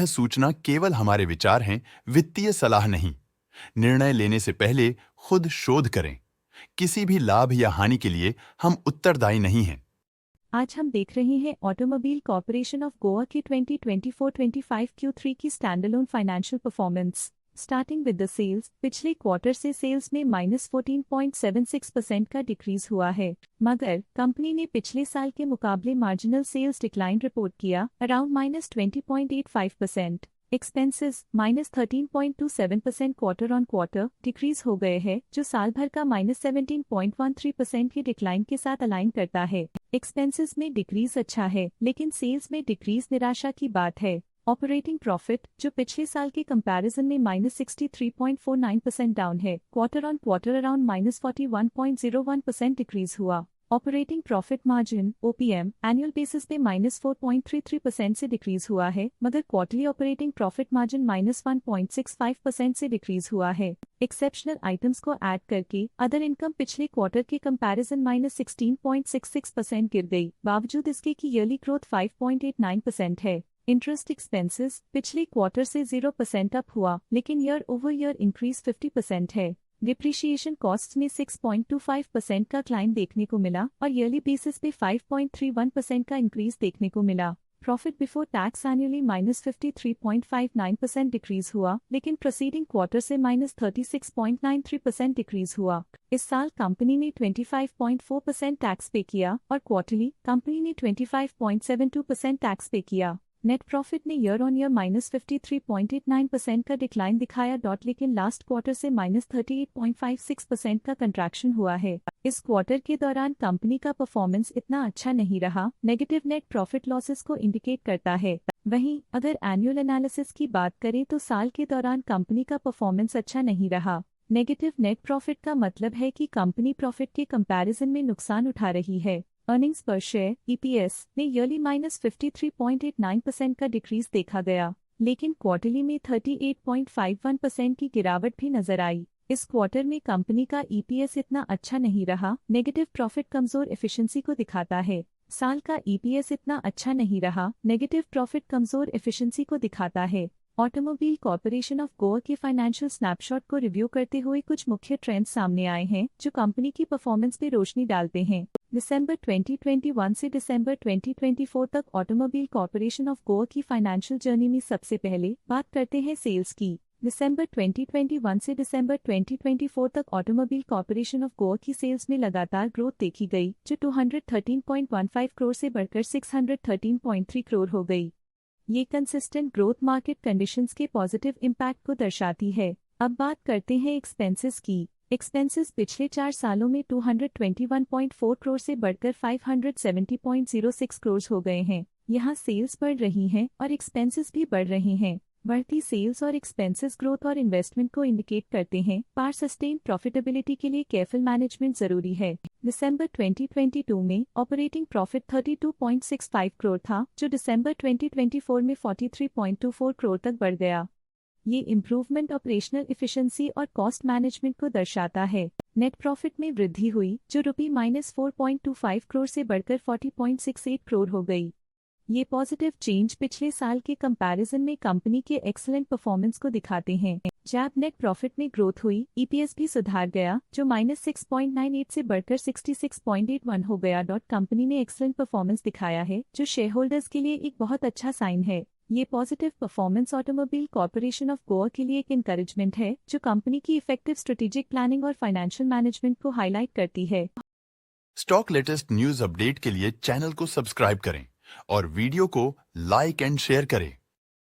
सूचना केवल हमारे विचार हैं, वित्तीय सलाह नहीं। निर्णय लेने से पहले खुद शोध करें। किसी भी लाभ या हानि के लिए हम उत्तरदायी नहीं हैं। आज हम देख रहे हैं ऑटोमोबाइल कॉर्पोरेशन ऑफ गोवा की 2024-25 Q3 की standalone financial performance. Starting with the sales, पिछले क्वार्टर से सेल्स में -14.76% का डिक्रीज हुआ है, मगर कंपनी ने पिछले साल के मुकाबले मार्जिनल सेल्स डिक्लाइन रिपोर्ट किया, around -20.85%। Expenses -13.27% quarter on quarter decrease हो गए हैं, जो साल भर का -17.13% की डिक्लाइन के साथ अलाइन करता है। एक्सपेंसेस में डिक्रीज अच्छा है, लेकिन सेल्स में डिक्रीज निराशा की बात है। ऑपरेटिंग प्रॉफिट, जो पिछले साल के कंपैरिजन में -63.49% डाउन है, quarter on quarter around -41.01% decrease हुआ। Operating profit margin OPM annual basis पे -4.33% से डिक्रीज हुआ है, मगर क्वार्टरली ऑपरेटिंग प्रॉफिट मार्जिन -1.65% से डिक्रीज हुआ है। एक्सेप्शनल आइटम्स को ऐड करके अदर इनकम पिछले क्वार्टर के कंपैरिजन -16.66% गिर गई, बावजूद इसके कि ईयरली ग्रोथ 5.89% है। इंटरेस्ट एक्सपेंसेस पिछले क्वार्टर से 0% अप हुआ, लेकिन ईयर ओवर ईयर इंक्रीज 50% है। डिप्रिशिएशन कॉस्ट्स में 6.25% का क्लाइम देखने को मिला और ईयरली बेसिस पे 5.31% का इंक्रीज देखने को मिला। Profit before tax annually -53.59% decrease हुआ, लेकिन प्रोसीडिंग क्वार्टर से -36.93% डिक्रीज हुआ। इस साल कंपनी ने 25.4% टैक्स पे किया और क्वार्टरली कंपनी ने 25.72% टैक्स पे किया। नेट प्रॉफिट ने ईयर ऑन ईयर -53.89% का डिक्लाइन दिखाया, लेकिन लास्ट क्वार्टर से -38.56% का कंट्रैक्शन हुआ है। इस क्वार्टर के दौरान कंपनी का परफॉर्मेंस इतना अच्छा नहीं रहा, नेगेटिव नेट प्रॉफिट लॉसेस को इंडिकेट करता है। वहीं अगर एनुअल एनालिसिस की बात करें तो साल के दौरान कंपनी का परफॉर्मेंस अच्छा नहीं रहा। नेगेटिव नेट प्रॉफिट का मतलब है कि कंपनी प्रॉफिट के कंपैरिजन में नुकसान उठा रही है। अर्निंग्स पर शेयर EPS में ईयरली -53.89% का डिक्रीज देखा गया, लेकिन क्वार्टरली में 38.51% की गिरावट भी नजर आई। इस क्वार्टर में कंपनी का EPS इतना अच्छा नहीं रहा, नेगेटिव प्रॉफिट कमजोर एफिशिएंसी को दिखाता है। साल का EPS इतना अच्छा नहीं रहा, नेगेटिव प्रॉफिट कमजोर एफिशिएंसी को दिखाता है। ऑटोमोबाइल कॉर्पोरेशन ऑफ गोवा के फाइनेंशियल स्नैपशॉट को रिव्यू करते हुए कुछ मुख्य ट्रेंड्स सामने आए हैं, जो कंपनी की परफॉर्मेंस पे रोशनी डालते हैं। दिसंबर 2021 से दिसंबर 2024 तक ऑटोमोबाइल कॉर्पोरेशन ऑफ गोवा की फाइनेंशियल जर्नी में सबसे पहले बात करते हैं सेल्स की। दिसंबर 2021 से दिसंबर 2024 तक ऑटोमोबाइल कॉर्पोरेशन ऑफ गोवा की सेल्स में लगातार ग्रोथ देखी गई, जो 213.15 करोड़ से बढ़कर 613.3 करोड़ हो गई। ये कंसिस्टेंट ग्रोथ मार्केट कंडीशंस के पॉजिटिव इम्पैक्ट को दर्शाती है। अब बात करते हैं एक्सपेंसेस की। एक्सपेंसेस पिछले 4 सालों में 221.4 करोड़ से बढ़कर 570.06 करोड़ हो गए हैं। यहाँ सेल्स बढ़ रही हैं और एक्सपेंसेस भी बढ़ रहे हैं। बढ़ती सेल्स और एक्सपेंसेस ग्रोथ और इन्वेस्टमेंट को इंडिकेट करते हैं, पर सस्टेन प्रॉफिटेबिलिटी के लिए केयरफुल मैनेजमेंट जरूरी है। दिसंबर 2022 में ऑपरेटिंग प्रॉफिट 32.65 करोड़ था, जो दिसंबर 2024 में 43.24 करोड़ तक बढ़ गया। ये इम्प्रूवमेंट ऑपरेशनल इफिशिएंसी और कॉस्ट मैनेजमेंट को दर्शाता है। नेट प्रॉफिट में वृद्धि हुई, जो ₹-4.25 करोड़ से बढ़कर 40.68 करोड़ हो गई। ये पॉजिटिव चेंज पिछले साल के कंपैरिजन में कंपनी के एक्सीलेंट परफॉर्मेंस को दिखाते हैं। जब नेट प्रॉफिट में ग्रोथ हुई, EPS भी सुधार गया, जो -6.98 से बढ़कर 66.81 हो गया। कंपनी ने एक्सीलेंट परफॉर्मेंस दिखाया है, जो शेयर होल्डर्स के लिए एक बहुत अच्छा साइन है। ये positive performance automobile corporation of Goa के लिए एक इंकरेजमेंट है, जो कंपनी की इफेक्टिव स्ट्रेटेजिक प्लानिंग और फाइनेंशियल मैनेजमेंट को हाईलाइट करती है। स्टॉक लेटेस्ट न्यूज अपडेट के लिए चैनल को सब्सक्राइब करें और वीडियो को लाइक एंड शेयर करें।